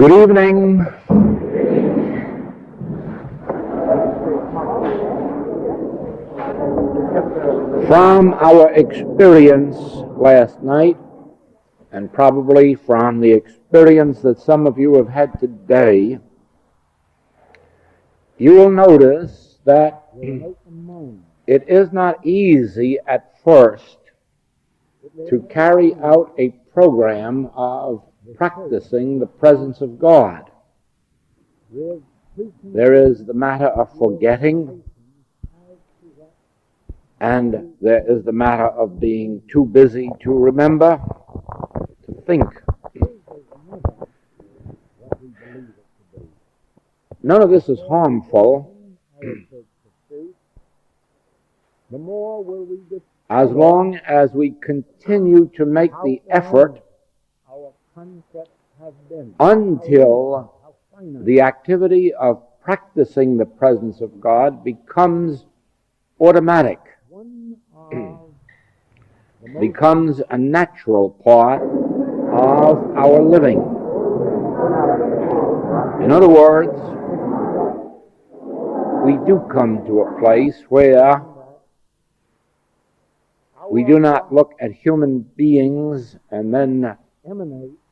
Good evening. From our experience last night, and probably from the experience that some of you have had today, you will notice that it is not easy at first to carry out a program of practicing the presence of God. There is the matter of forgetting, and there is the matter of being too busy to remember, to think. None of this is harmful as long as we continue to make the effort until the activity of practicing the presence of God becomes automatic, becomes a natural part of our living. In other words, we do come to a place where we do not look at human beings and then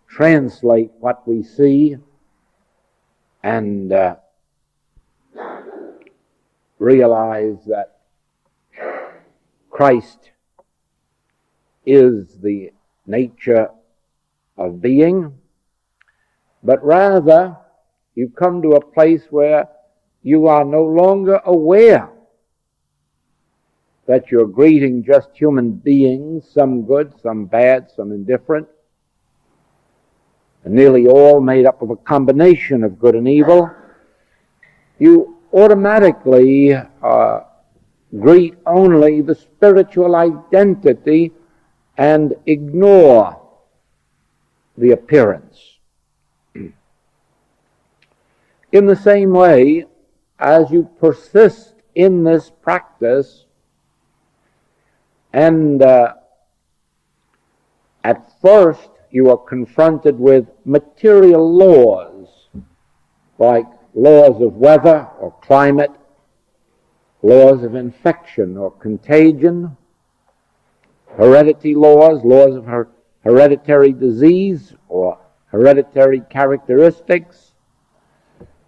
translate what we see and realize that Christ is the nature of being, but rather you come to a place where you are no longer aware that you're greeting just human beings, some good, some bad, some indifferent, and nearly all made up of a combination of good and evil. You automatically greet only the spiritual identity and ignore the appearance. In the same way, as you persist in this practice, and at first you are confronted with material laws, like laws of weather or climate, laws of infection or contagion, heredity laws, laws of hereditary disease or hereditary characteristics.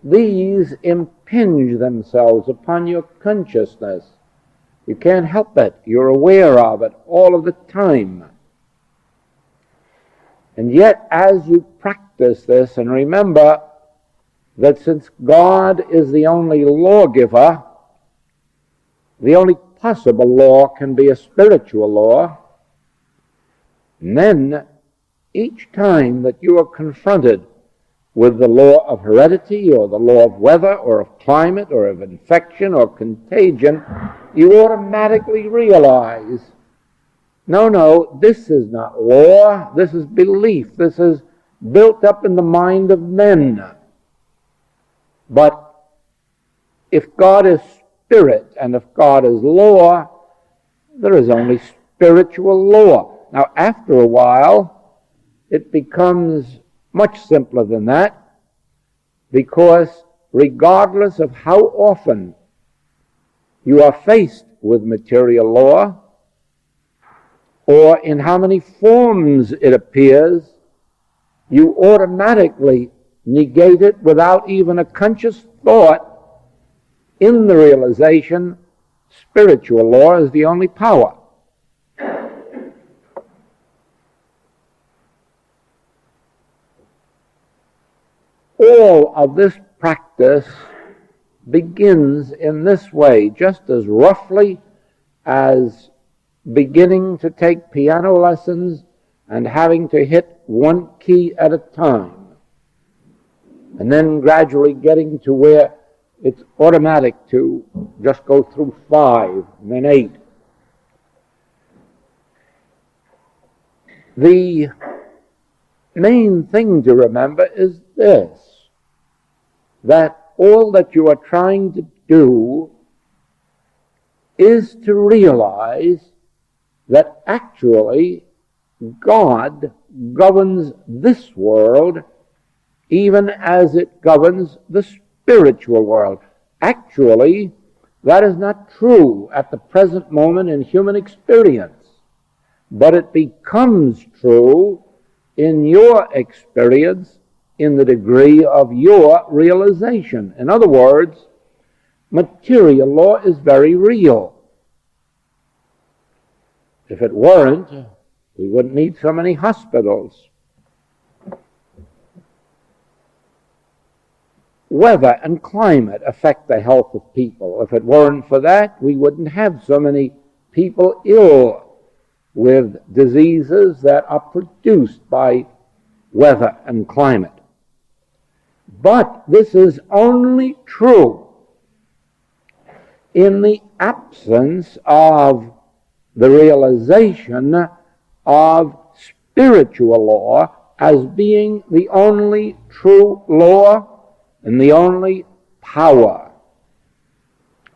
These impinge themselves upon your consciousness. You can't help it. You're aware of it all of the time. And yet, as you practice this, and remember that since God is the only lawgiver, the only possible law can be a spiritual law, and then each time that you are confronted with the law of heredity or the law of weather or of climate or of infection or contagion, you automatically realize, no, this is not law, this is belief, this is built up in the mind of men. But if God is spirit and if God is law, there is only spiritual law. Now, after a while, it becomes much simpler than that, because regardless of how often you are faced with material law, or in how many forms it appears, you automatically negate it without even a conscious thought, in the realization spiritual law is the only power. All of this practice begins in this way, just as roughly as beginning to take piano lessons and having to hit one key at a time, and then gradually getting to where it's automatic to just go through 5 and then 8. The main thing to remember is this, that all that you are trying to do is to realize that actually God governs this world even as it governs the spiritual world. Actually, that is not true at the present moment in human experience, but it becomes true in your experience in the degree of your realization. In other words, material law is very real. If it weren't, we wouldn't need so many hospitals. Weather and climate affect the health of people. If it weren't for that, we wouldn't have so many people ill with diseases that are produced by weather and climate. But this is only true in the absence of the realization of spiritual law as being the only true law and the only power.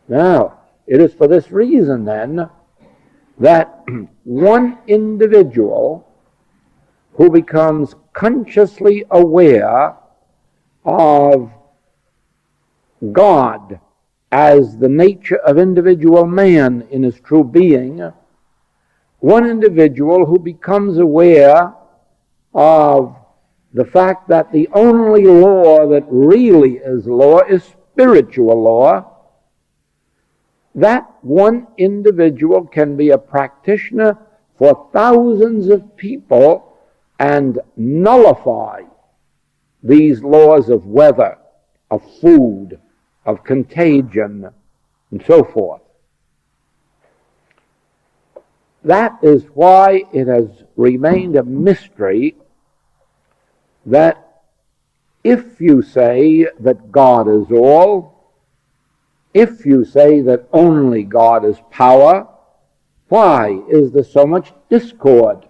Now, it is for this reason, then, that one individual who becomes consciously aware of God as the nature of individual man in his true being, one individual who becomes aware of the fact that the only law that really is law is spiritual law, that one individual can be a practitioner for thousands of people and nullify these laws of weather, of food, of contagion, and so forth. That is why it has remained a mystery that if you say that God is all, if you say that only God is power, why is there so much discord?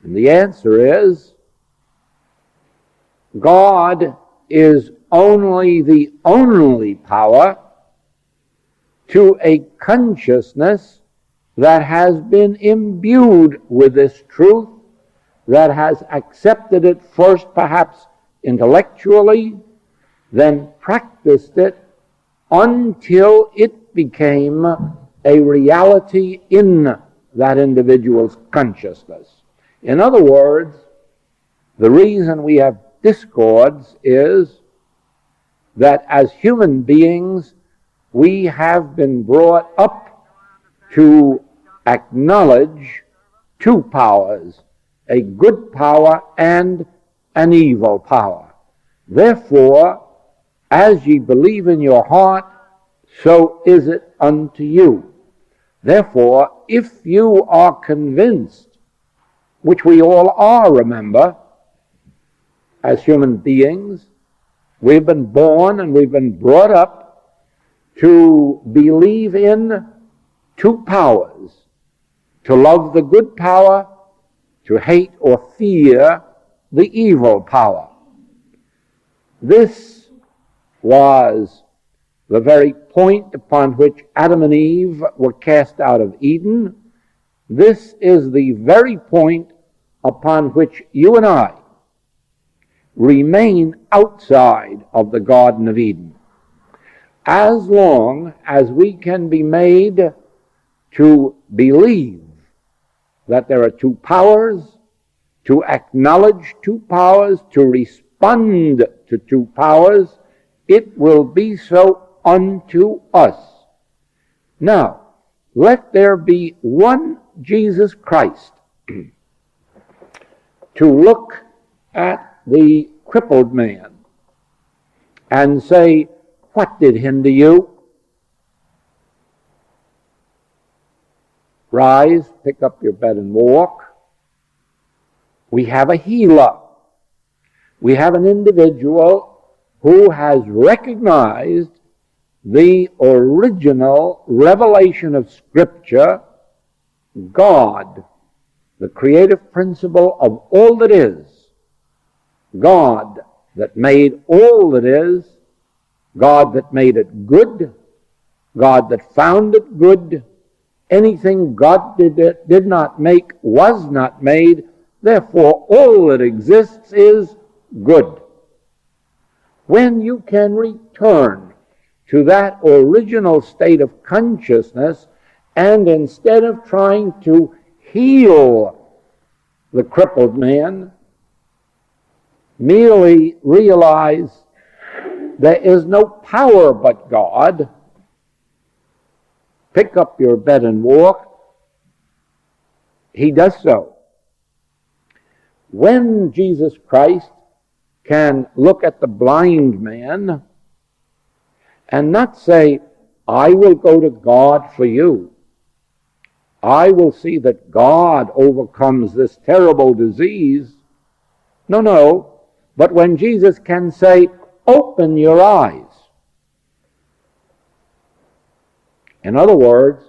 And the answer is, God is only the only power to a consciousness that has been imbued with this truth, that has accepted it first perhaps intellectually, then practiced it until it became a reality in that individual's consciousness. In other words, the reason we have discords is that as human beings we have been brought up to acknowledge two powers, a good power and an evil power. Therefore, as ye believe in your heart, so is it unto you. Therefore, if you are convinced, which we all are, remember, as human beings, we've been born and we've been brought up to believe in two powers, to love the good power, to hate or fear the evil power. This was the very point upon which Adam and Eve were cast out of Eden. This is the very point upon which you and I remain outside of the Garden of Eden. As long as we can be made to believe that there are two powers, to acknowledge two powers, to respond to two powers, it will be so unto us. Now, let there be one Jesus Christ to look at the crippled man and say, what did hinder you? Rise, pick up your bed and walk. We have a healer. We have an individual who has recognized the original revelation of Scripture, God, the creative principle of all that is, God that made all that is, God that made it good, God that found it good. Anything God did not make was not made. Therefore, all that exists is good. when you can return to that original state of consciousness, and instead of trying to heal the crippled man, merely realize there is no power but God, pick up your bed and walk, he does so. When Jesus Christ can look at the blind man and not say, I will go to God for you. I will see that God overcomes this terrible disease. No. But when Jesus can say, open your eyes. In other words,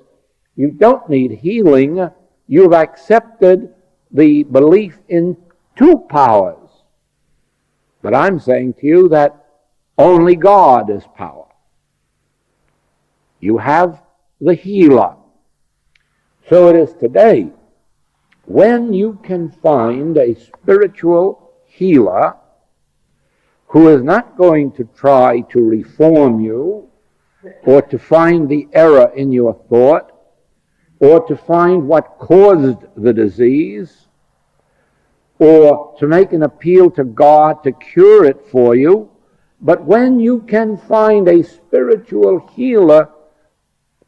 you don't need healing. You've accepted the belief in two powers. But I'm saying to you that only God is power. You have the healer. So it is today. When you can find a spiritual healer who is not going to try to reform you, or to find the error in your thought, or to find what caused the disease, or to make an appeal to God to cure it for you, but when you can find a spiritual healer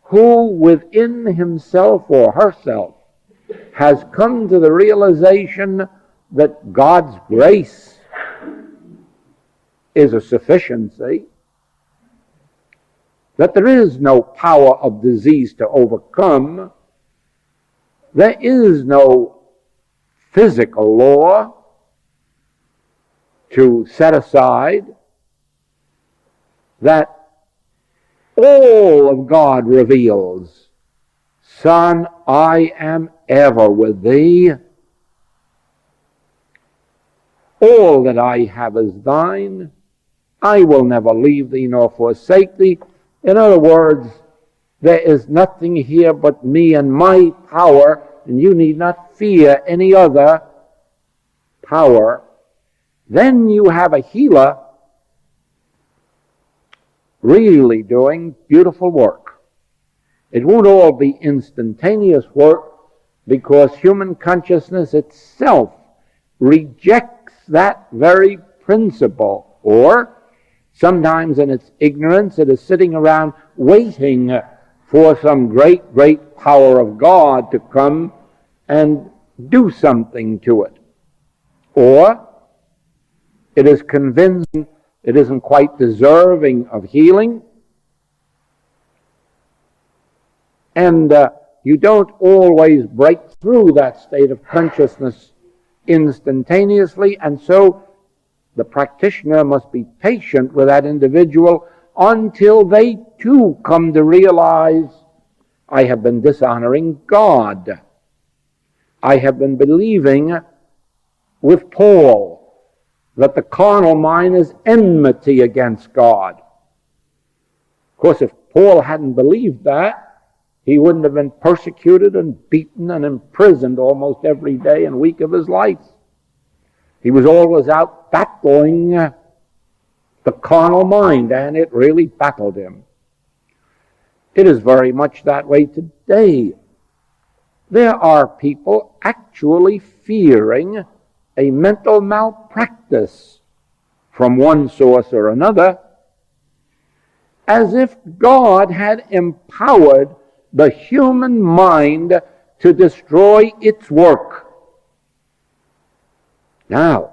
who within himself or herself has come to the realization that God's grace is a sufficiency, that there is no power of disease to overcome, there is no physical law to set aside, that all of God reveals, Son, I am ever with thee. All that I have is thine. I will never leave thee nor forsake thee. In other words, there is nothing here but me and my power, and you need not fear any other power. Then you have a healer really doing beautiful work. It won't all be instantaneous work, because human consciousness itself rejects that very principle, or sometimes in its ignorance it is sitting around waiting for some great power of God to come and do something to it. Or it is convinced it isn't quite deserving of healing, and you don't always break through that state of consciousness instantaneously, and so the practitioner must be patient with that individual until they too come to realize, I have been dishonoring God. I have been believing with Paul that the carnal mind is enmity against God. Of course, if Paul hadn't believed that, he wouldn't have been persecuted and beaten and imprisoned almost every day and week of his life. He was always out battling the carnal mind, and it really baffled him. It is very much that way today. There are people actually fearing a mental malpractice from one source or another, as if God had empowered the human mind to destroy its work. Now,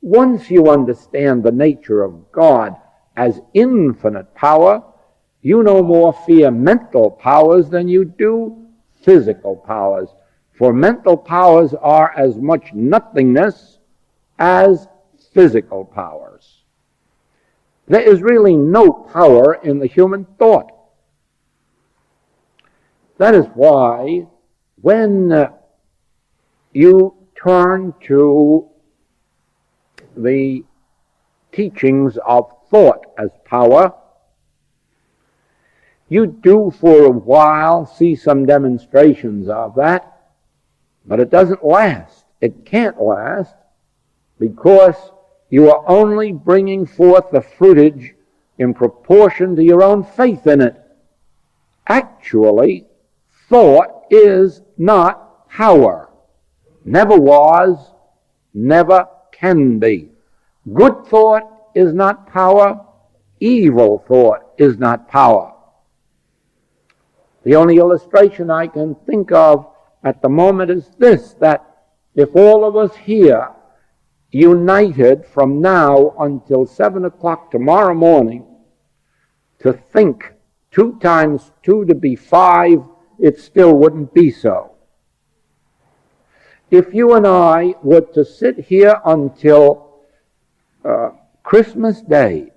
once you understand the nature of God as infinite power, you no more fear mental powers than you do physical powers. For mental powers are as much nothingness as physical powers. There is really no power in the human thought. That is why when you turn to the teachings of thought as power, you do for a while see some demonstrations of that, but it doesn't last. It can't last, because You are only bringing forth the fruitage in proportion to your own faith in it. Actually, thought is not power. Never was, never can be. Good thought is not power. Evil thought is not power. The only illustration I can think of at the moment is this, that if all of us here united from now until 7 o'clock tomorrow morning to think 2 times 2 to be 5, it still wouldn't be so. If you and I were to sit here until Christmas Day,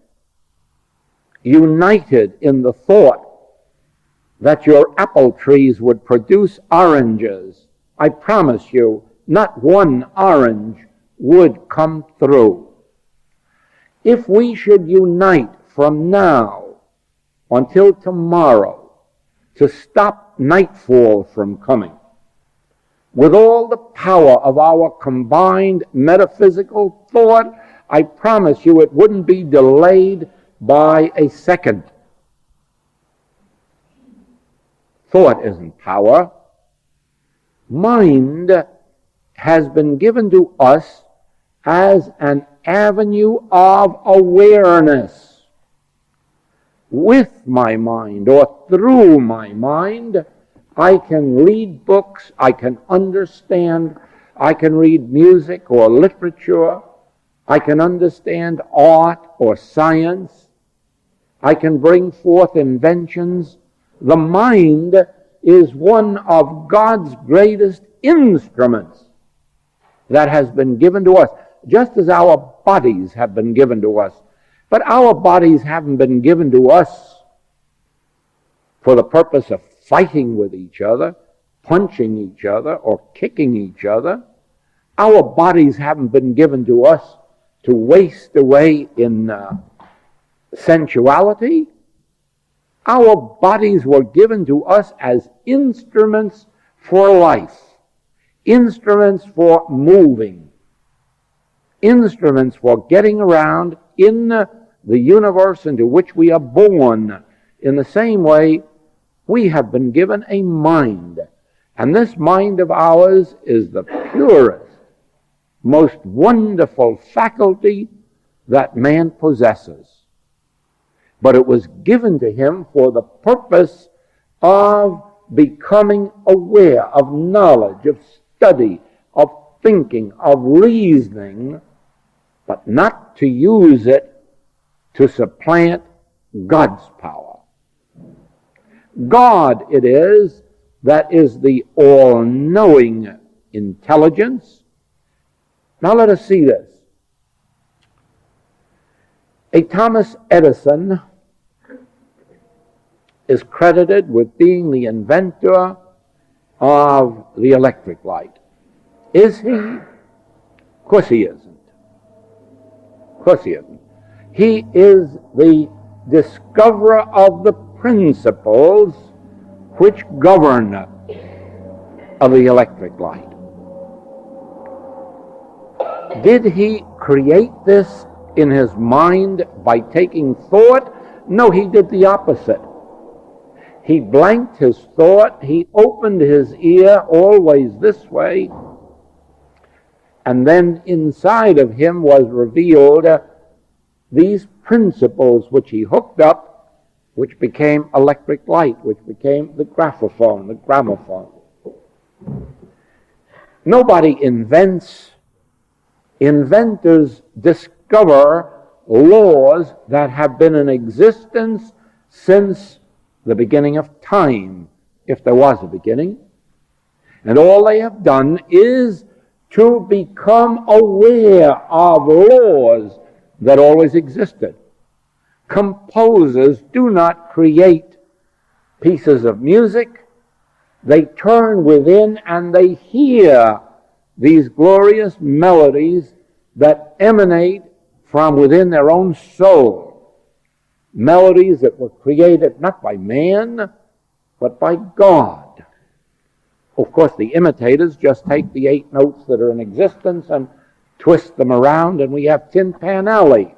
united in the thought that your apple trees would produce oranges, I promise you, not one orange would come through. If we should unite from now until tomorrow to stop nightfall from coming, with all the power of our combined metaphysical thought, I promise you it wouldn't be delayed by a second. Thought isn't power. Mind has been given to us as an avenue of awareness. With my mind or through my mind, I can read books, I can understand, I can read music or literature, I can understand art or science, I can bring forth inventions. The mind is one of God's greatest instruments that has been given to us, just as our bodies have been given to us. But our bodies haven't been given to us for the purpose of fighting with each other, punching each other, or kicking each other. Our bodies haven't been given to us to waste away in sensuality. Our bodies were given to us as instruments for life, instruments for moving, instruments for getting around in the universe into which we are born. In the same way, we have been given a mind, and this mind of ours is the purest, most wonderful faculty that man possesses. But it was given to him for the purpose of becoming aware of knowledge, of study, of thinking, of reasoning, but not to use it to supplant God's power. God it is that is the all-knowing intelligence. Now let us see this. A Thomas Edison is credited with being the inventor of the electric light. Is he? Of course he isn't. Of course he isn't. He is the discoverer of the principles which govern of the electric light. Did he create this in his mind by taking thought? No, he did the opposite. He blanked his thought, he opened his ear always this way, and then inside of him was revealed these principles which he hooked up, which became electric light, which became the graphophone, the gramophone. Nobody invents. Inventors discover laws that have been in existence since the beginning of time, if there was a beginning. And all they have done is to become aware of laws that always existed. Composers do not create pieces of music. They turn within and they hear these glorious melodies that emanate from within their own soul. Melodies that were created not by man, but by God. Of course, the imitators just take the 8 notes that are in existence and twist them around, and we have Tin Pan Alley.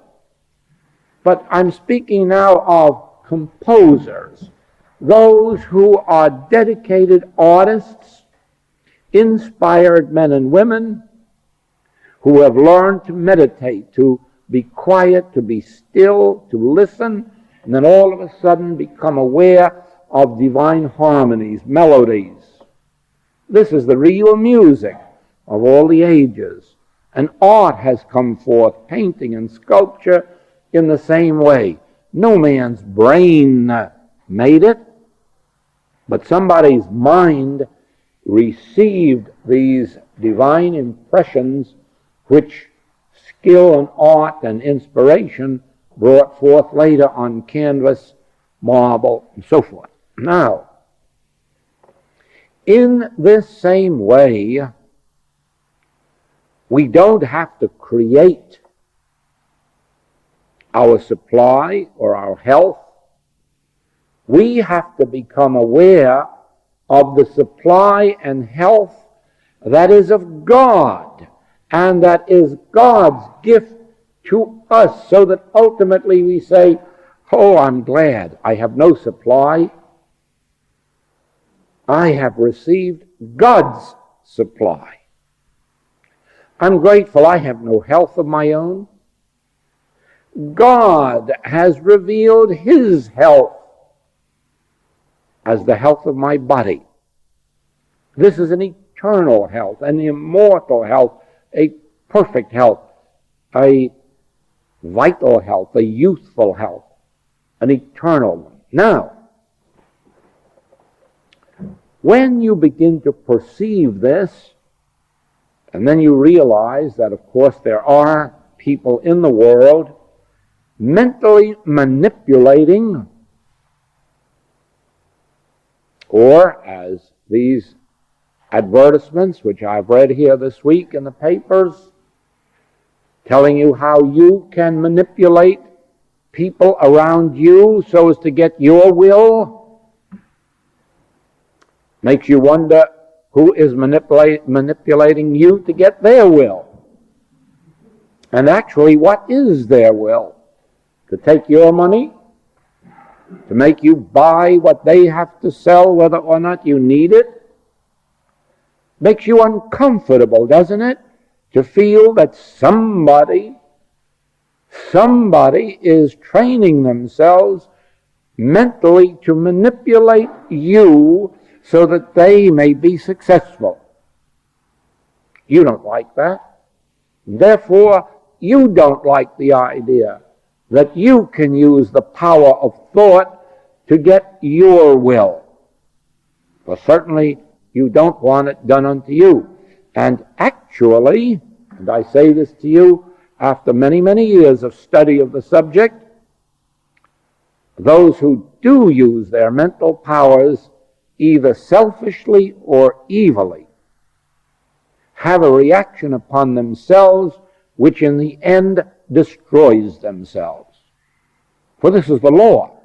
But I'm speaking now of composers, those who are dedicated artists, inspired men and women who have learned to meditate, to be quiet, to be still, to listen, and then all of a sudden become aware of divine harmonies, melodies. This is the real music of all the ages. And art has come forth, painting and sculpture in the same way. No man's brain made it, but somebody's mind received these divine impressions which skill and art and inspiration brought forth later on canvas, marble, and so forth. Now, in this same way, we don't have to create our supply or our health. We have to become aware of the supply and health that is of God, and that is God's gift to us, so that ultimately we say, oh, I'm glad I have no supply. I have received God's supply. I'm grateful I have no health of my own. God has revealed His health as the health of my body. This is an eternal health, an immortal health, a perfect health, a vital health, a youthful health, an eternal one. Now, when you begin to perceive this, and then you realize that, of course, there are people in the world mentally manipulating, or as these advertisements, which I've read here this week in the papers, telling you how you can manipulate people around you so as to get your will, makes you wonder who is manipulating you to get their will. And actually, what is their will? To take your money? To make you buy what they have to sell, whether or not you need it? Makes you uncomfortable, doesn't it? To feel that somebody is training themselves mentally to manipulate you so that they may be successful. You don't like that. Therefore, you don't like the idea that you can use the power of thought to get your will. Well, certainly you don't want it done unto you. And actually, and I say this to you after many, many years of study of the subject, those who do use their mental powers either selfishly or evilly have a reaction upon themselves which in the end destroys themselves. For this is the law.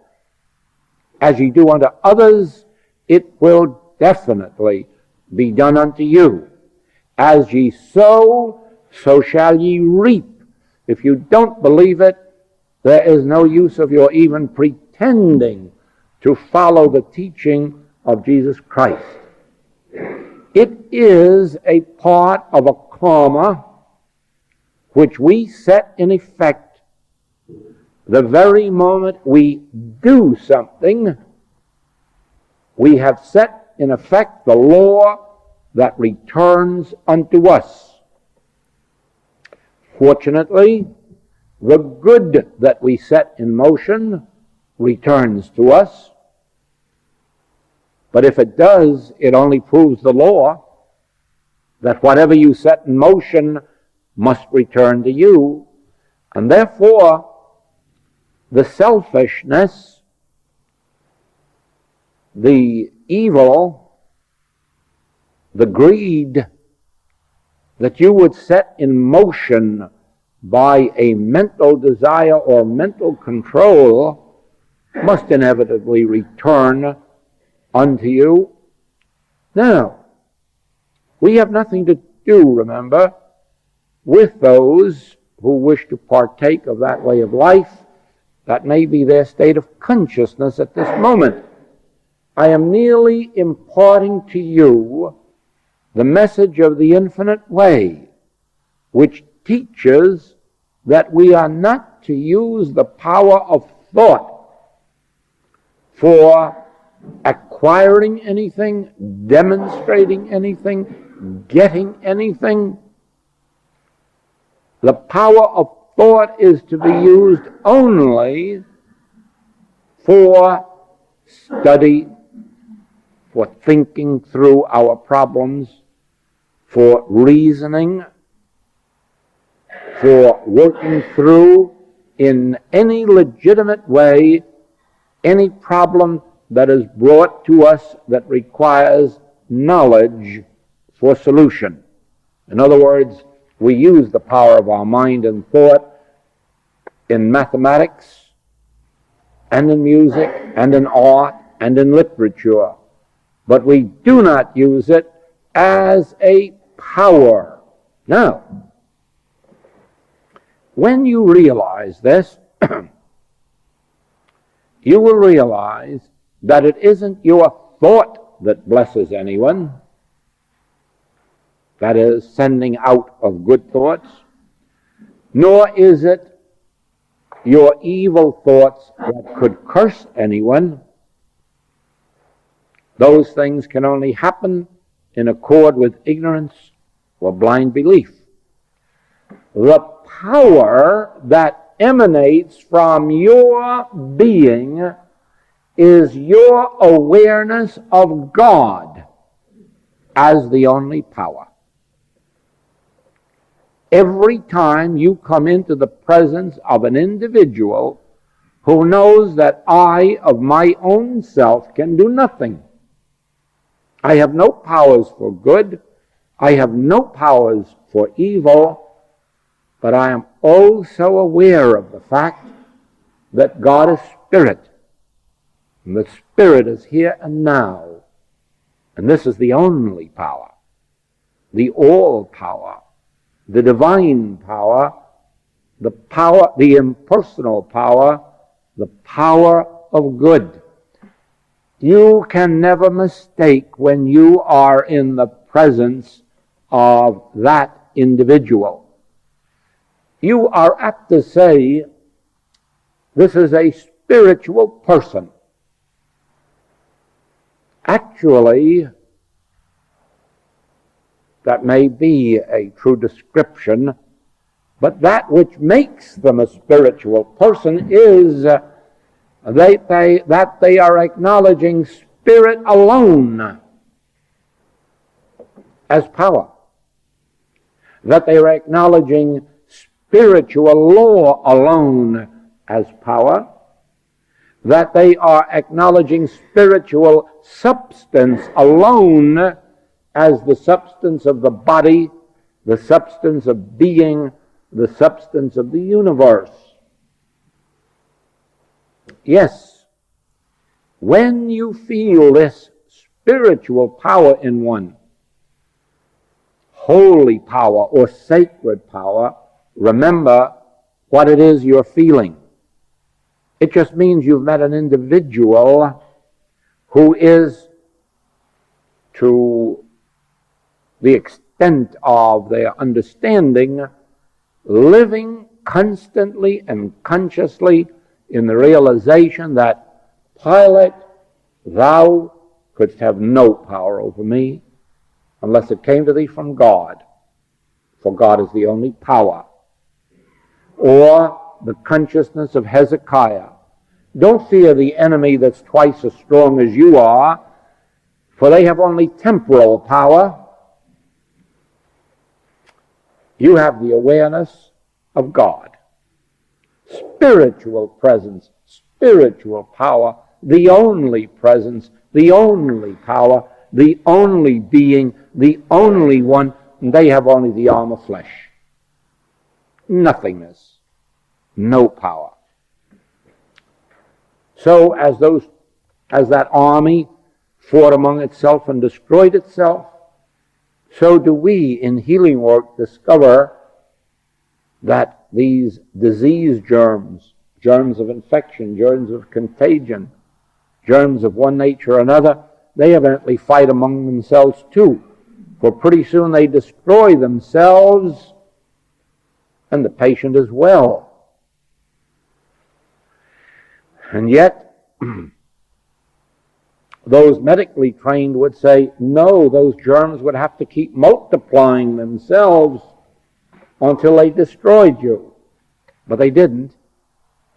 As ye do unto others, it will definitely be done unto you. As ye sow, so shall ye reap. If you don't believe it, there is no use of your even pretending to follow the teaching of Jesus Christ. It is a part of a karma which we set in effect the very moment we do something. We have set in effect the law that returns unto us. Fortunately, the good that we set in motion returns to us. But if it does, it only proves the law that whatever you set in motion must return to you. And therefore, the selfishness, the evil, the greed that you would set in motion by a mental desire or mental control must inevitably return unto you. Now, we have nothing to do, remember, with those who wish to partake of that way of life. That may be their state of consciousness at this moment. I am merely imparting to you the message of the infinite way, which teaches that we are not to use the power of thought for acquiring anything, demonstrating anything, getting anything. The power of thought is to be used only for study, for thinking through our problems, for reasoning, for working through in any legitimate way any problem that is brought to us that requires knowledge for solution. In other words, we use the power of our mind and thought in mathematics and in music and in art and in literature, but we do not use it as a power. Now, when you realize this, you will realize that it isn't your thought that blesses anyone, that is, sending out of good thoughts, nor is it your evil thoughts that could curse anyone. Those things can only happen in accord with ignorance or blind belief. The power that emanates from your being is your awareness of God as the only power. Every time you come into the presence of an individual who knows that I, of my own self, can do nothing. I have no powers for good. I have no powers for evil. But I am oh so aware of the fact that God is Spirit. And the Spirit is here and now. And this is the only power, the all power, the divine power, the impersonal power, the power of good. You can never mistake when you are in the presence of that individual. You are apt to say, this is a spiritual person. Actually, that may be a true description, but that which makes them a spiritual person is that they are acknowledging Spirit alone as power, that they are acknowledging spiritual law alone as power, that they are acknowledging spiritual substance alone as the substance of the body, the substance of being, the substance of the universe. Yes, when you feel this spiritual power in one, holy power or sacred power, remember what it is you're feeling. It just means you've met an individual who is, to the extent of their understanding, living constantly and consciously in the realization that, Pilate, thou couldst have no power over me unless it came to thee from God, for God is the only power. Or the consciousness of Hezekiah. Don't fear the enemy that's twice as strong as you are, for they have only temporal power. You have the awareness of God. Spiritual presence, spiritual power, the only presence, the only power, the only being, the only one, and they have only the arm of flesh. Nothingness. No power. So as that army fought among itself and destroyed itself, so do we in healing work discover that these disease germs, germs of infection, germs of contagion, germs of one nature or another, they evidently fight among themselves too. For pretty soon they destroy themselves and the patient is well. And yet, those medically trained would say, no, those germs would have to keep multiplying themselves until they destroyed you. But they didn't.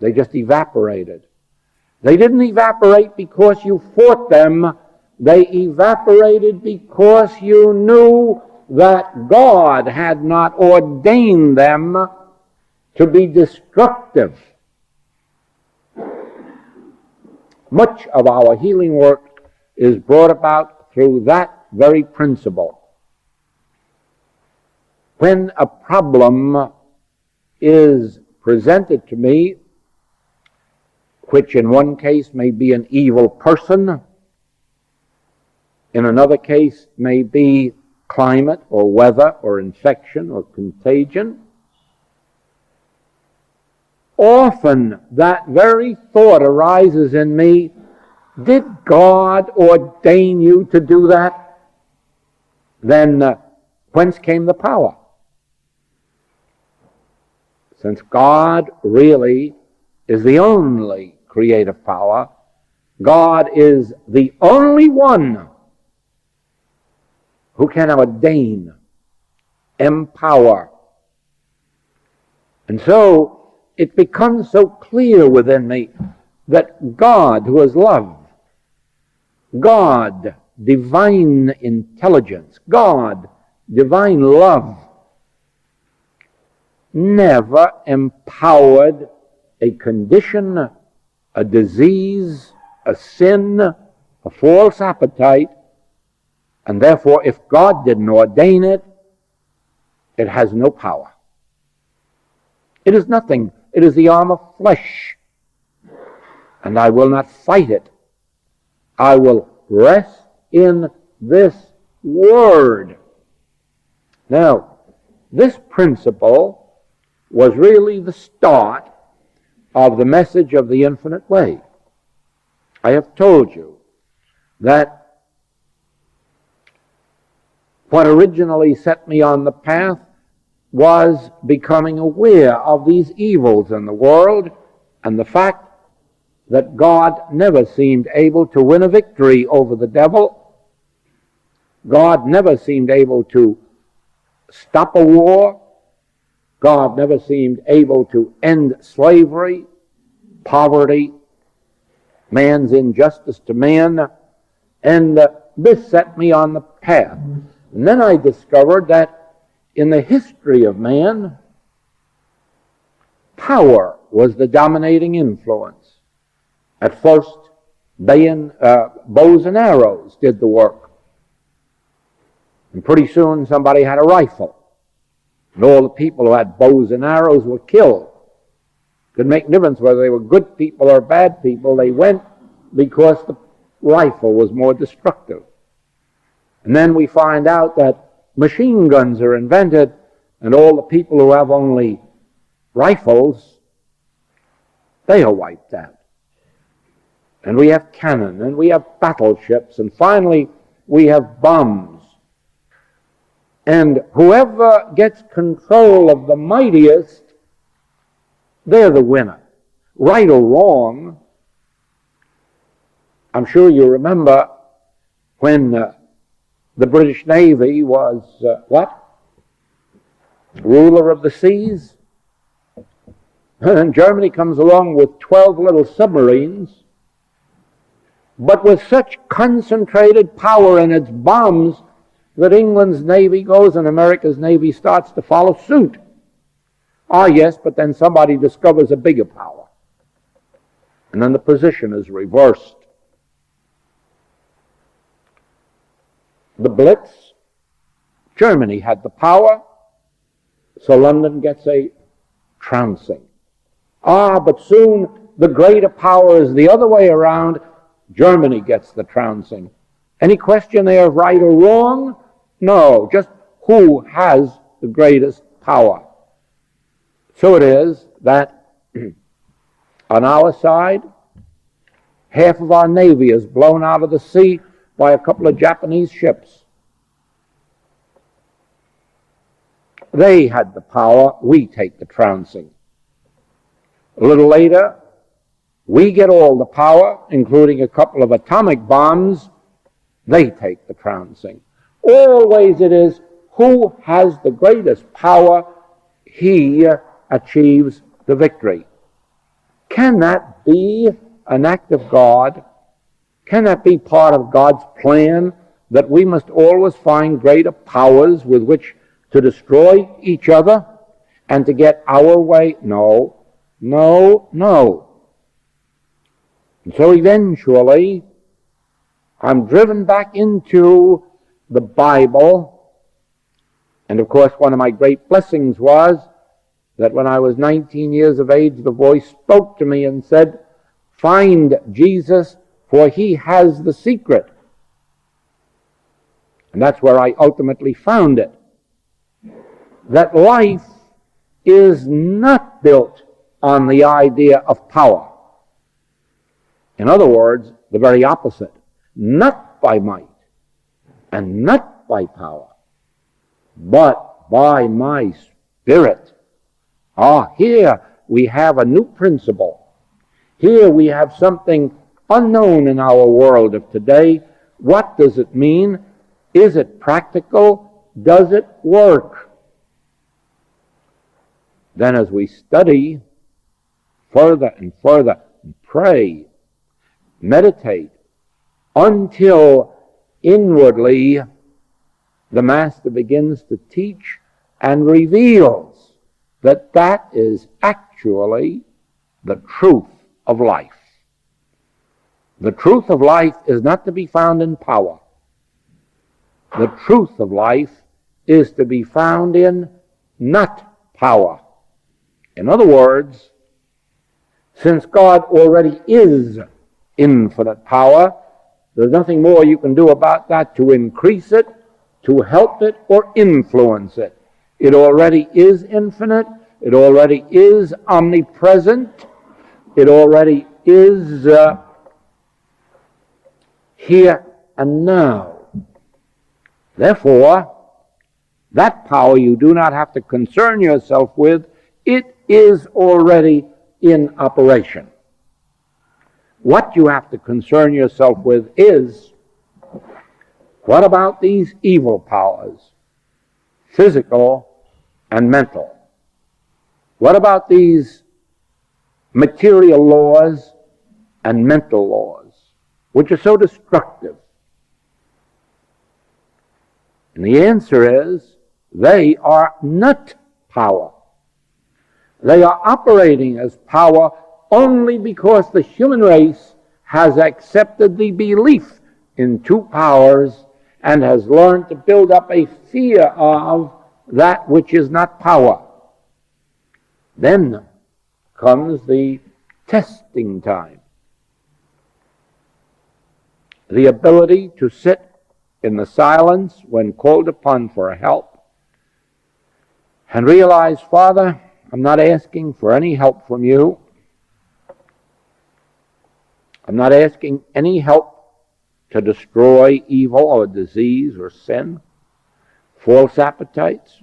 They just evaporated. They didn't evaporate because you fought them. They evaporated because you knew that God had not ordained them to be destructive. Much of our healing work is brought about through that very principle. When a problem is presented to me, which in one case may be an evil person, in another case may be climate or weather or infection or contagion, often that very thought arises in me, did God ordain you to do that? Then whence came the power? Since God really is the only creative power, God is the only one who can ordain, empower. And so it becomes so clear within me that God, who is love, God, divine intelligence, God, divine love, never empowered a condition, a disease, a sin, a false appetite, and therefore if God didn't ordain it, it has no power. It is nothing. It is the arm of flesh, and I will not fight it. I will rest in this word. Now, this principle was really the start of the message of the infinite way. I have told you that what originally set me on the path was becoming aware of these evils in the world and the fact that God never seemed able to win a victory over the devil. God never seemed able to stop a war. God never seemed able to end slavery, poverty, man's injustice to man. And this set me on the path. And then I discovered that in the history of man, power was the dominating influence. At first, bows and arrows did the work. And pretty soon somebody had a rifle. And all the people who had bows and arrows were killed. Could make no difference whether they were good people or bad people. They went because the rifle was more destructive. And then we find out that machine guns are invented, and all the people who have only rifles, they are wiped out. And we have cannon, and we have battleships, and finally we have bombs. And whoever gets control of the mightiest, they're the winner. Right or wrong, I'm sure you remember when the British Navy was, ruler of the seas. And Germany comes along with 12 little submarines, but with such concentrated power in its bombs that England's Navy goes and America's Navy starts to follow suit. Ah, yes, but then somebody discovers a bigger power. And then the position is reversed. The Blitz, Germany had the power, so London gets a trouncing. Ah, but soon the greater power is the other way around. Germany gets the trouncing. Any question there of right or wrong? No, just who has the greatest power. So it is that on our side, half of our Navy is blown out of the sea by a couple of Japanese ships. They had the power, we take the trouncing. A little later, we get all the power, including a couple of atomic bombs. They take the trouncing. Always it is who has the greatest power, he achieves the victory. Can that be an act of God? Can that be part of God's plan, that we must always find greater powers with which to destroy each other and to get our way? No, no, no. And so eventually, I'm driven back into the Bible. And of course, one of my great blessings was that when I was 19 years of age, the voice spoke to me and said, "Find Jesus, for he has the secret." And that's where I ultimately found it. That life is not built on the idea of power. In other words, the very opposite. Not by might and not by power, but by my Spirit. Here we have a new principle. Here we have something unknown in our world of today. What does it mean? Is it practical? Does it work? Then as we study further and further, and pray, meditate, until inwardly the Master begins to teach and reveals that that is actually the truth of life. The truth of life is not to be found in power. The truth of life is to be found in not power. In other words, since God already is infinite power, there's nothing more you can do about that to increase it, to help it, or influence it. It already is infinite. It already is omnipresent. It already is here and now. Therefore, that power you do not have to concern yourself with. It is already in operation. What you have to concern yourself with is, what about these evil powers, physical and mental? What about these material laws and mental laws, which are so destructive? And the answer is, they are not power. They are operating as power only because the human race has accepted the belief in two powers and has learned to build up a fear of that which is not power. Then comes the testing time. The ability to sit in the silence when called upon for help and realize, Father, I'm not asking for any help from you. I'm not asking any help to destroy evil or disease or sin, false appetites,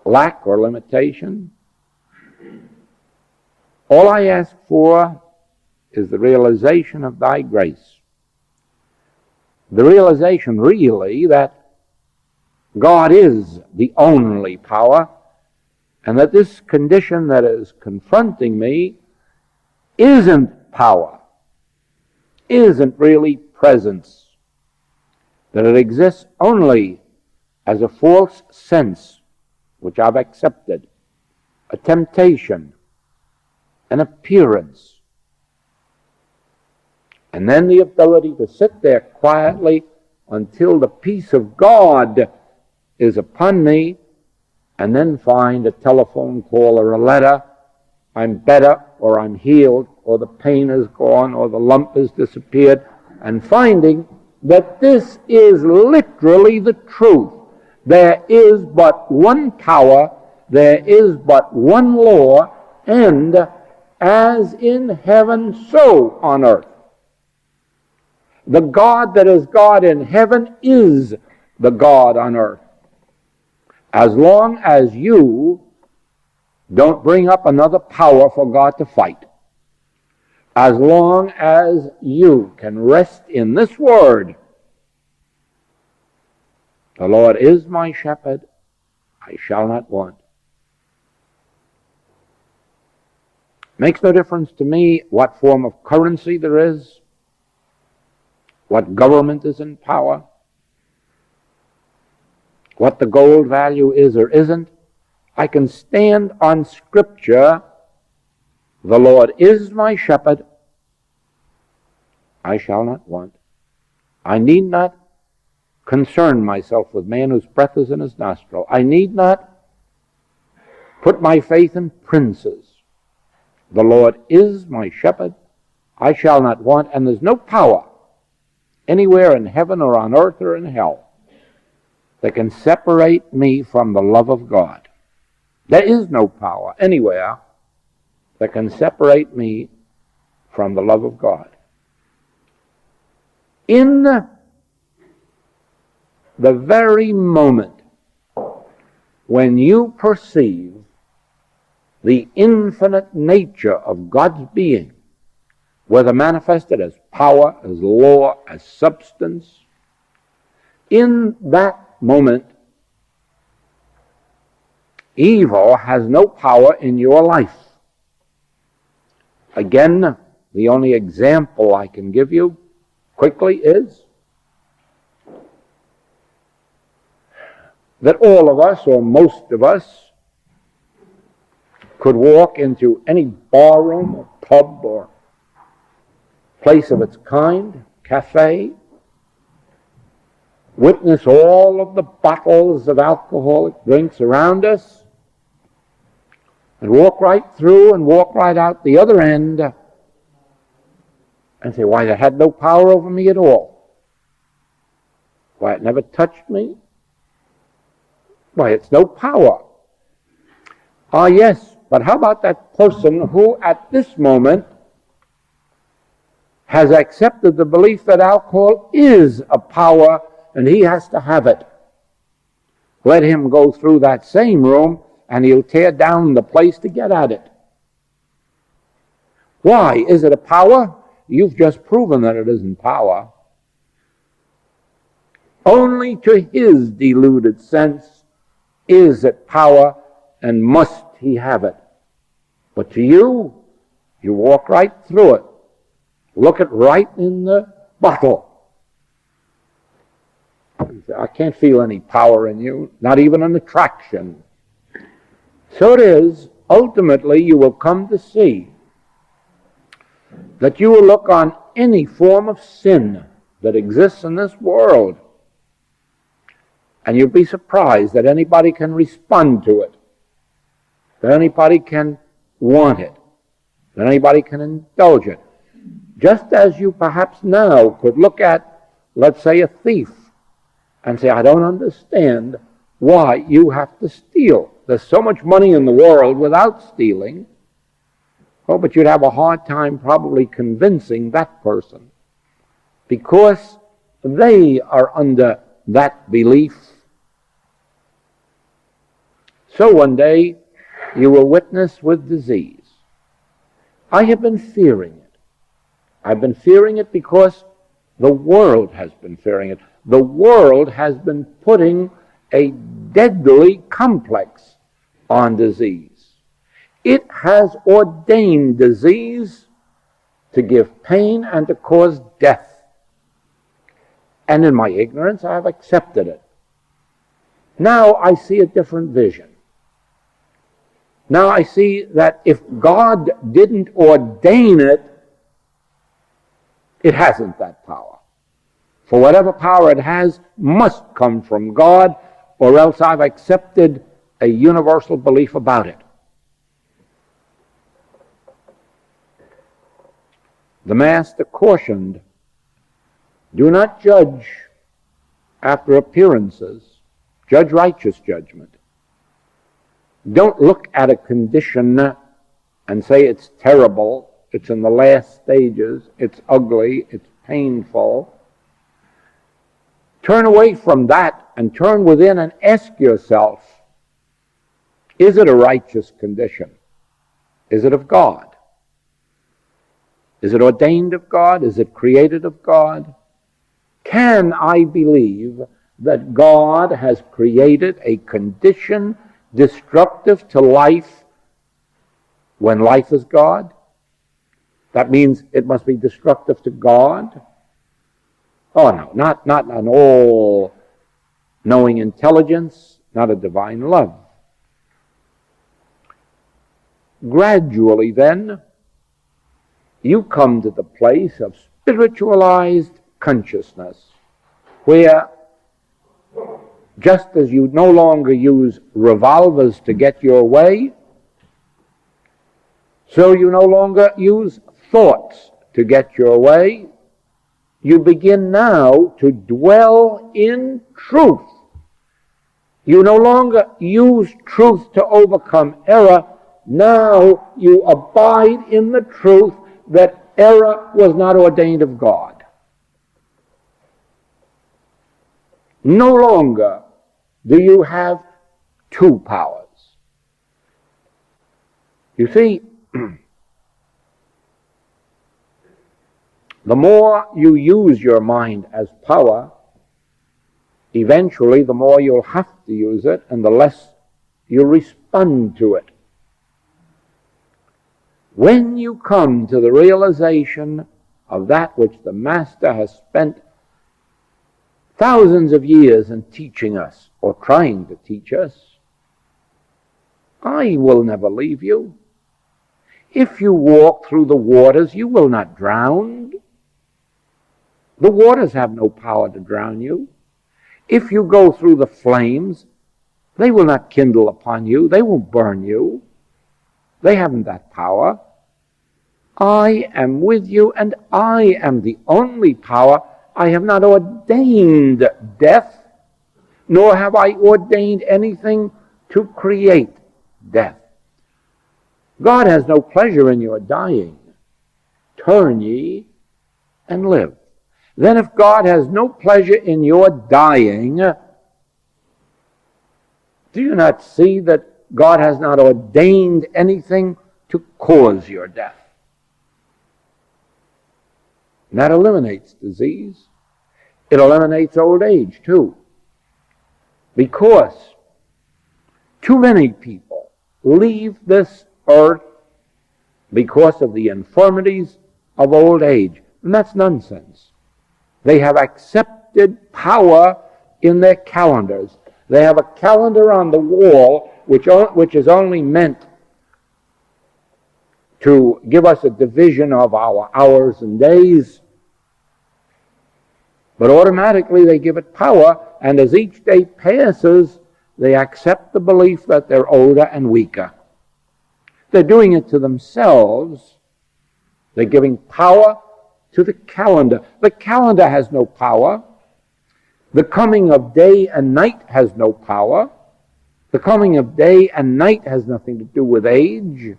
lack or limitation. All I ask for is the realization of thy grace. The realization really that God is the only power, and that this condition that is confronting me isn't power, isn't really presence, that it exists only as a false sense which I've accepted, a temptation, an appearance. And then the ability to sit there quietly until the peace of God is upon me, and then find a telephone call or a letter, I'm better, or I'm healed, or the pain is gone, or the lump has disappeared, and finding that this is literally the truth. There is but one power, there is but one law, and as in heaven, so on earth. The God that is God in heaven is the God on earth. As long as you don't bring up another power for God to fight, as long as you can rest in this word, the Lord is my shepherd, I shall not want. Makes no difference to me what form of currency there is, what government is in power, what the gold value is or isn't. I can stand on Scripture. The Lord is my shepherd, I shall not want. I need not concern myself with man whose breath is in his nostril. I need not put my faith in princes. The Lord is my shepherd, I shall not want, and there's no power anywhere in heaven or on earth or in hell that can separate me from the love of God. There is no power anywhere that can separate me from the love of God. In the very moment when you perceive the infinite nature of God's being, whether manifested as power, as law, as substance, in that moment, evil has no power in your life. Again, the only example I can give you quickly is that all of us, or most of us, could walk into any barroom or pub or place of its kind, cafe, witness all of the bottles of alcoholic drinks around us, and walk right through and walk right out the other end and say, why, that had no power over me at all. Why, it never touched me. Why, it's no power. Ah, yes, but how about that person who at this moment has accepted the belief that alcohol is a power and he has to have it? Let him go through that same room and he'll tear down the place to get at it. Why? Is it a power? You've just proven that it isn't power. Only to his deluded sense is it power, and must he have it. But to you, you walk right through it. Look it right in the bottle. I can't feel any power in you, not even an attraction. So it is, ultimately you will come to see that you will look on any form of sin that exists in this world, and you'll be surprised that anybody can respond to it, that anybody can want it, that anybody can indulge it. Just as you perhaps now could look at, let's say, a thief and say, I don't understand why you have to steal. There's so much money in the world without stealing. Oh, but you'd have a hard time probably convincing that person because they are under that belief. So one day you will witness with disease. I have been fearing it. I've been fearing it because the world has been fearing it. The world has been putting a deadly complex on disease. It has ordained disease to give pain and to cause death. And in my ignorance, I have accepted it. Now I see a different vision. Now I see that if God didn't ordain it, it hasn't that power. For whatever power it has must come from God, or else I've accepted a universal belief about it. The Master cautioned, do not judge after appearances, judge righteous judgment. Don't look at a condition and say it's terrible, it's in the last stages, it's ugly, it's painful. Turn away from that and turn within and ask yourself, is it a righteous condition? Is it of God? Is it ordained of God? Is it created of God? Can I believe that God has created a condition destructive to life when life is God? That means it must be destructive to God? Oh no, not an all-knowing intelligence, not a divine love. Gradually then, you come to the place of spiritualized consciousness, where just as you no longer use revolvers to get your way, so you no longer use thoughts to get your way. You begin now to dwell in truth. You no longer use truth to overcome error. Now you abide in the truth that error was not ordained of God. No longer do you have two powers. You see, the more you use your mind as power, eventually the more you'll have to use it and the less you'll respond to it. When you come to the realization of that which the Master has spent thousands of years in teaching us, or trying to teach us, I will never leave you. If you walk through the waters, you will not drown. The waters have no power to drown you. If you go through the flames, they will not kindle upon you. They won't burn you. They haven't that power. I am with you, and I am the only power. I have not ordained death, nor have I ordained anything to create death. God has no pleasure in your dying. Turn ye and live. Then if God has no pleasure in your dying, do you not see that God has not ordained anything to cause your death? And that eliminates disease. It eliminates old age too. Because too many people leave this earth because of the infirmities of old age. And that's nonsense. They have accepted power in their calendars. They have a calendar on the wall which is only meant to give us a division of our hours and days. But automatically they give it power, and as each day passes, they accept the belief that they're older and weaker. They're doing it to themselves. They're giving power to the calendar. The calendar has no power. The coming of day and night has no power. The coming of day and night has nothing to do with age.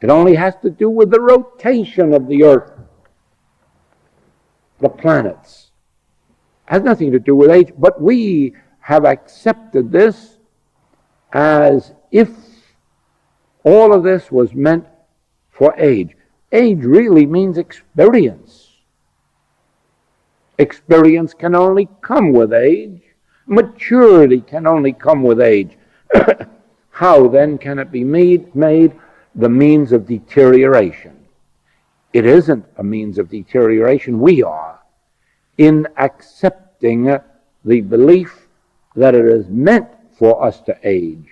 It only has to do with the rotation of the earth, the planets. It has nothing to do with age, but we have accepted this as if all of this was meant for age. Age really means experience. Experience can only come with age. Maturity can only come with age. How then can it be made the means of deterioration? It isn't a means of deterioration. We are in accepting the belief that it is meant for us to age,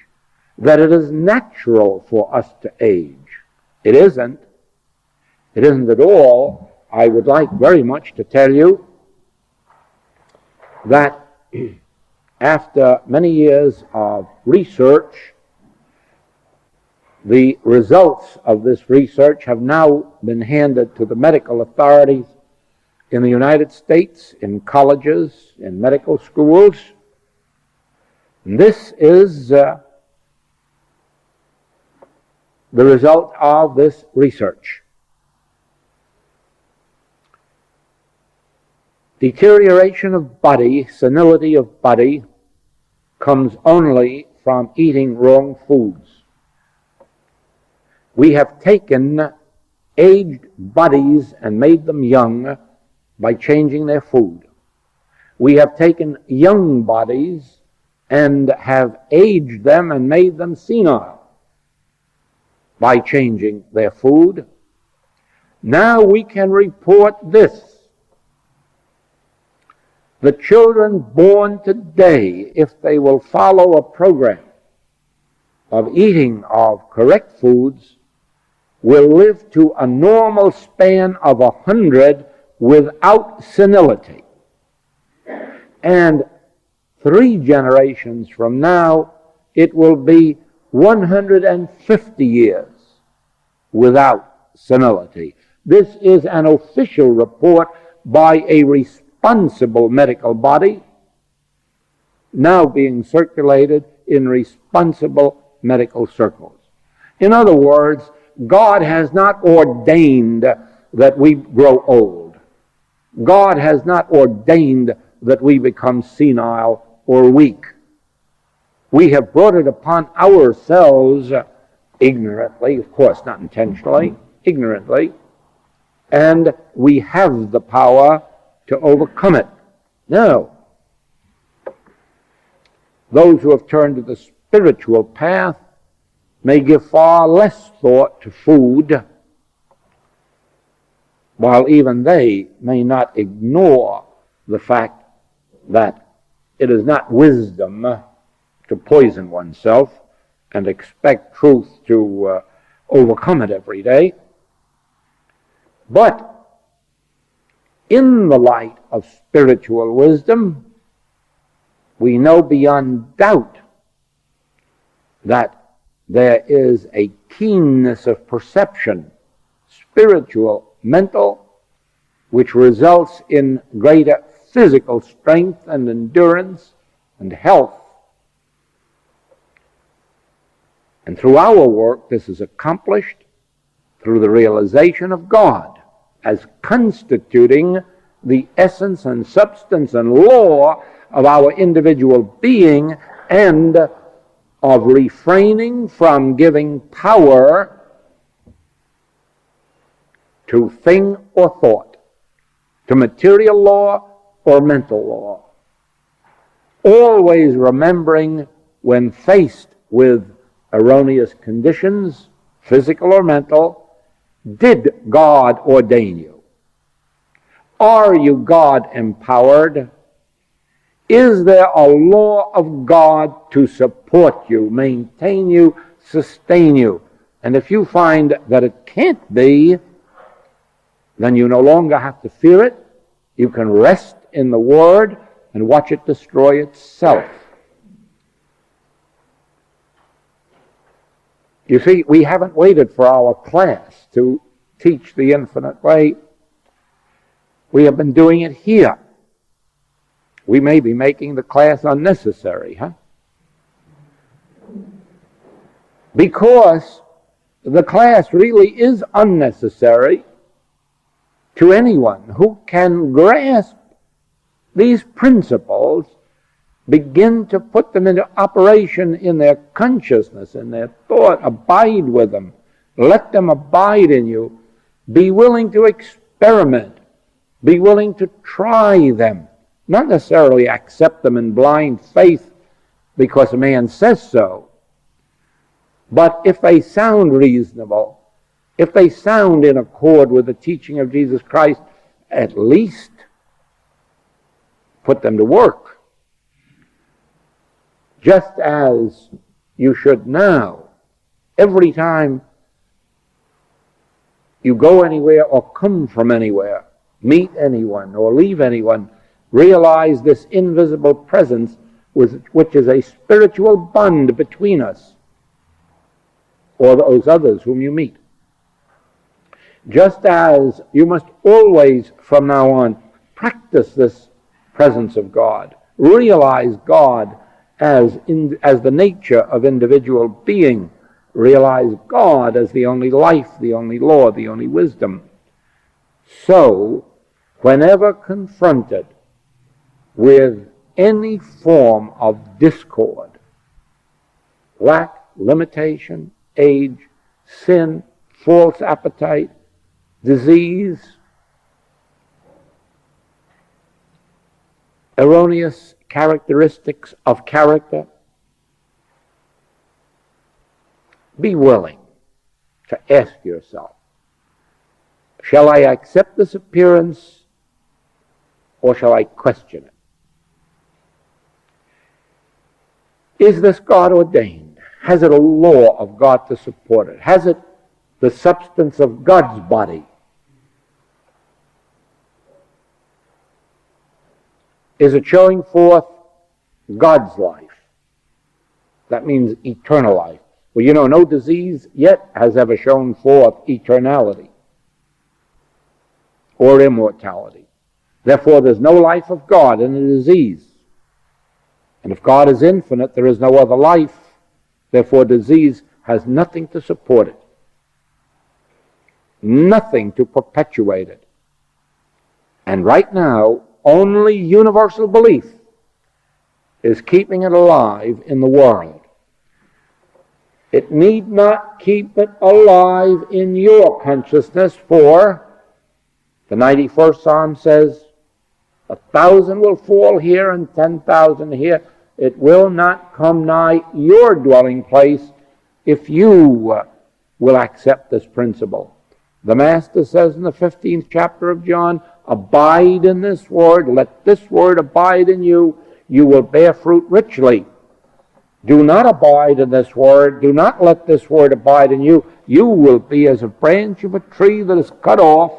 that it is natural for us to age. It isn't. It isn't at all. I would like very much to tell you that after many years of research, the results of this research have now been handed to the medical authorities in the United States, in colleges, in medical schools. And this is the result of this research. Deterioration of body, senility of body, comes only from eating wrong foods. We have taken aged bodies and made them young by changing their food. We have taken young bodies and have aged them and made them senile by changing their food. Now we can report this. The children born today, if they will follow a program of eating of correct foods, will live to a normal span of 100 without senility. And 3 generations from now, it will be 150 years without senility. This is an official report by a responsible medical body, now being circulated in responsible medical circles. In other words, God has not ordained that we grow old. God has not ordained that we become senile or weak. We have brought it upon ourselves ignorantly, of course not intentionally, ignorantly, and we have the power to overcome it. Now, those who have turned to the spiritual path may give far less thought to food, while even they may not ignore the fact that it is not wisdom to poison oneself and expect truth to overcome it every day. But in the light of spiritual wisdom, we know beyond doubt that there is a keenness of perception, spiritual, mental, which results in greater physical strength and endurance and health. And through our work, this is accomplished through the realization of God as constituting the essence and substance and law of our individual being, and of refraining from giving power to thing or thought, to material law or mental law. Always remembering, when faced with erroneous conditions, physical or mental, did God ordain you? Are you God empowered? Is there a law of God to support you, maintain you, sustain you? And if you find that it can't be, then you no longer have to fear it. You can rest in the Word and watch it destroy itself. You see, we haven't waited for our class to teach the infinite way. We have been doing it here. We may be making the class unnecessary, because the class really is unnecessary to anyone who can grasp these principles, begin to put them into operation in their consciousness, in their thought, abide with them, let them abide in you, be willing to experiment, be willing to try them. Not necessarily accept them in blind faith because a man says so, but if they sound reasonable, if they sound in accord with the teaching of Jesus Christ, at least put them to work. Just as you should now, every time you go anywhere or come from anywhere, meet anyone or leave anyone, realize this invisible presence which is a spiritual bond between us or those others whom you meet. Just as you must always from now on practice this presence of God, realize God as the nature of individual being, realize God as the only life, the only law, the only wisdom. So, whenever confronted with any form of discord, lack, limitation, age, sin, false appetite, disease, erroneous characteristics of character, be willing to ask yourself, shall I accept this appearance or shall I question it? Is this God ordained? Has it a law of God to support it? Has it the substance of God's body? Is it showing forth God's life? That means eternal life. Well, you know, no disease yet has ever shown forth eternality or immortality. Therefore, there's no life of God in a disease. And if God is infinite, there is no other life. Therefore, disease has nothing to support it, nothing to perpetuate it. And right now, only universal belief is keeping it alive in the world. It need not keep it alive in your consciousness, for the 91st Psalm says, 1,000 will fall here and 10,000 here. It will not come nigh your dwelling place if you will accept this principle. The Master says in the 15th chapter of John, abide in this word, let this word abide in you, you will bear fruit richly. Do not abide in this word, do not let this word abide in you, you will be as a branch of a tree that is cut off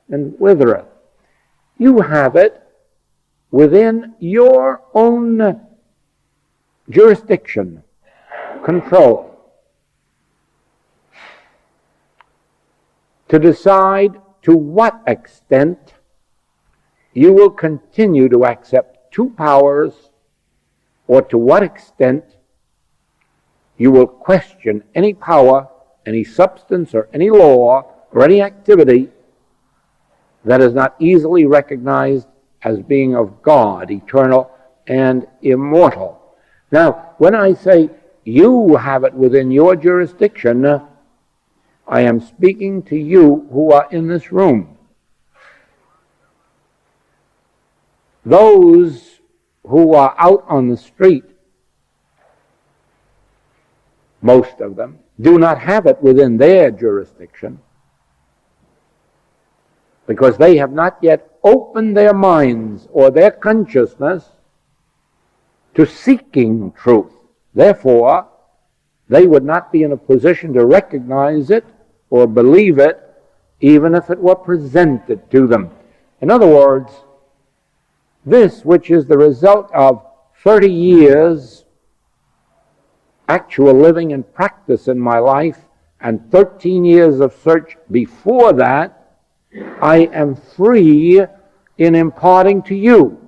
and withereth. You have it within your own jurisdiction, control, to decide to what extent you will continue to accept two powers, or to what extent you will question any power, any substance, or any law, or any activity that is not easily recognized as being of God, eternal and immortal. Now, when I say you have it within your jurisdiction, I am speaking to you who are in this room. Those who are out on the street, most of them, do not have it within their jurisdiction because they have not yet opened their minds or their consciousness to seeking truth. Therefore, they would not be in a position to recognize it or believe it, even if it were presented to them. In other words, this, which is the result of 30 years actual living and practice in my life and 13 years of search before that, I am free in imparting to you.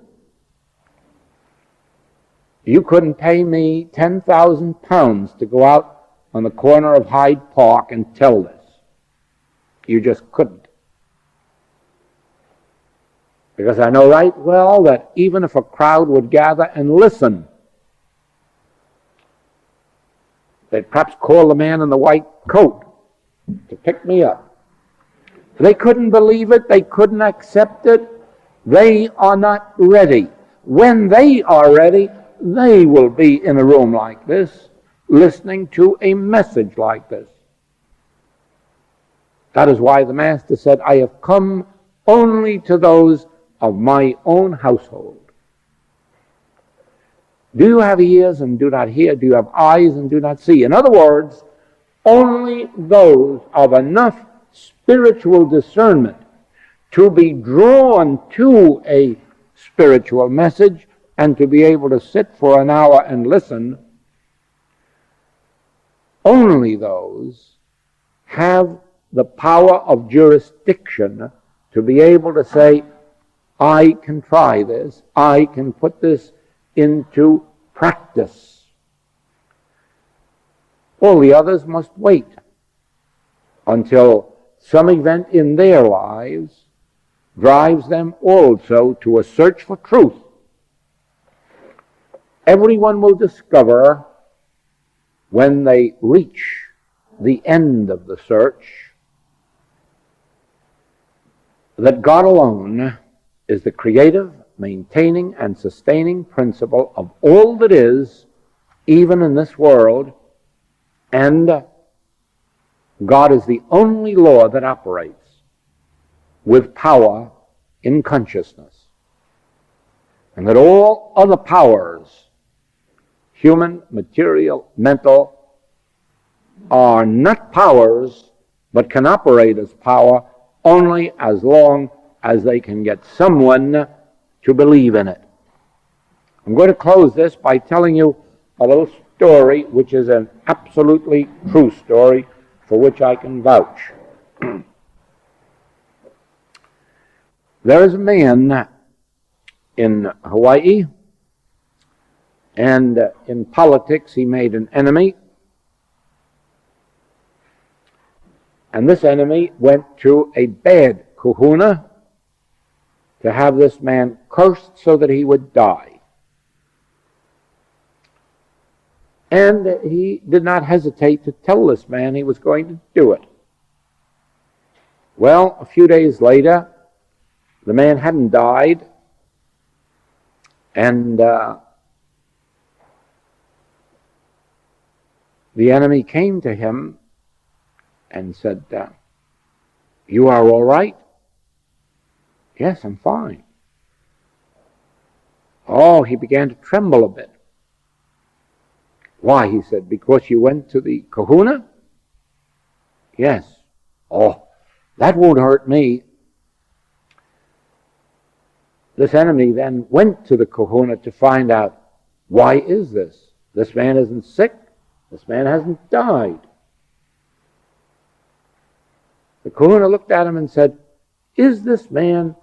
You couldn't pay me 10,000 pounds to go out on the corner of Hyde Park and tell this. You just couldn't. Because I know right well that even if a crowd would gather and listen, they'd perhaps call the man in the white coat to pick me up. They couldn't believe it. They couldn't accept it. They are not ready. When they are ready, they will be in a room like this, listening to a message like this. That is why the Master said, I have come only to those of my own household. Do you have ears and do not hear? Do you have eyes and do not see? In other words, only those of enough spiritual discernment to be drawn to a spiritual message and to be able to sit for an hour and listen, only those have the power of jurisdiction to be able to say, I can try this, I can put this into practice. All the others must wait until some event in their lives drives them also to a search for truth. Everyone will discover when they reach the end of the search that God alone is the creative, maintaining, and sustaining principle of all that is, even in this world, and God is the only law that operates with power in consciousness, and that all other powers, human, material, mental, are not powers, but can operate as power only as long as they can get someone to believe in it. I'm going to close this by telling you a little story, which is an absolutely true story for which I can vouch. There is a man in Hawaii, and in politics he made an enemy. And this enemy went to a bad kahuna to have this man cursed so that he would die. And he did not hesitate to tell this man he was going to do it. Well, a few days later, the man hadn't died, and the enemy came to him and said, "You are all right?" "Yes, I'm fine." Oh, he began to tremble a bit. "Why?" he said, "Because you went to the kahuna?" "Yes." "Oh, that won't hurt me." This enemy then went to the kahuna to find out, why is this? This man isn't sick. This man hasn't died. The kahuna looked at him and said, "Is this man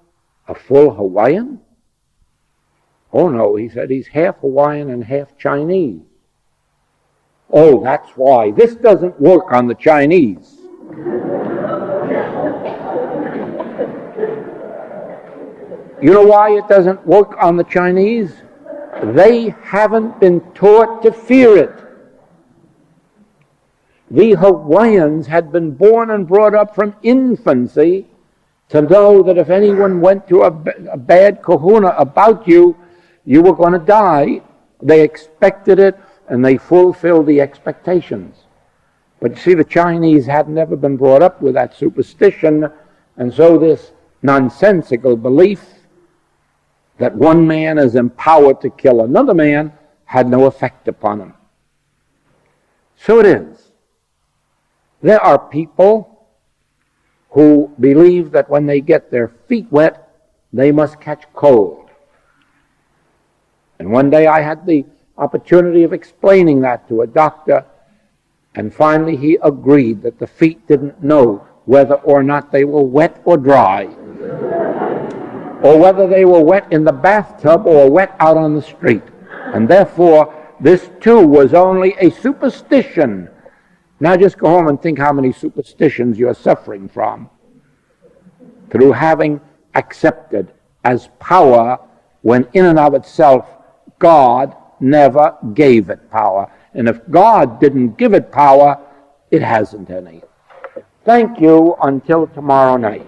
a full Hawaiian?" "Oh, no," he said, "he's half Hawaiian and half Chinese." "Oh, that's why. This doesn't work on the Chinese." You know why it doesn't work on the Chinese? They haven't been taught to fear it. The Hawaiians had been born and brought up from infancy to know that if anyone went to a bad kahuna about you, you were going to die. They expected it, and they fulfilled the expectations. But you see, the Chinese had never been brought up with that superstition, and so this nonsensical belief that one man is empowered to kill another man had no effect upon him. So it is. There are people who believe that when they get their feet wet, they must catch cold. And one day I had the opportunity of explaining that to a doctor, and finally he agreed that the feet didn't know whether or not they were wet or dry, or whether they were wet in the bathtub or wet out on the street. And therefore, this too was only a superstition. Now just go home and think how many superstitions you're suffering from through having accepted as power when in and of itself God never gave it power. And if God didn't give it power, it hasn't any. Thank you until tomorrow night.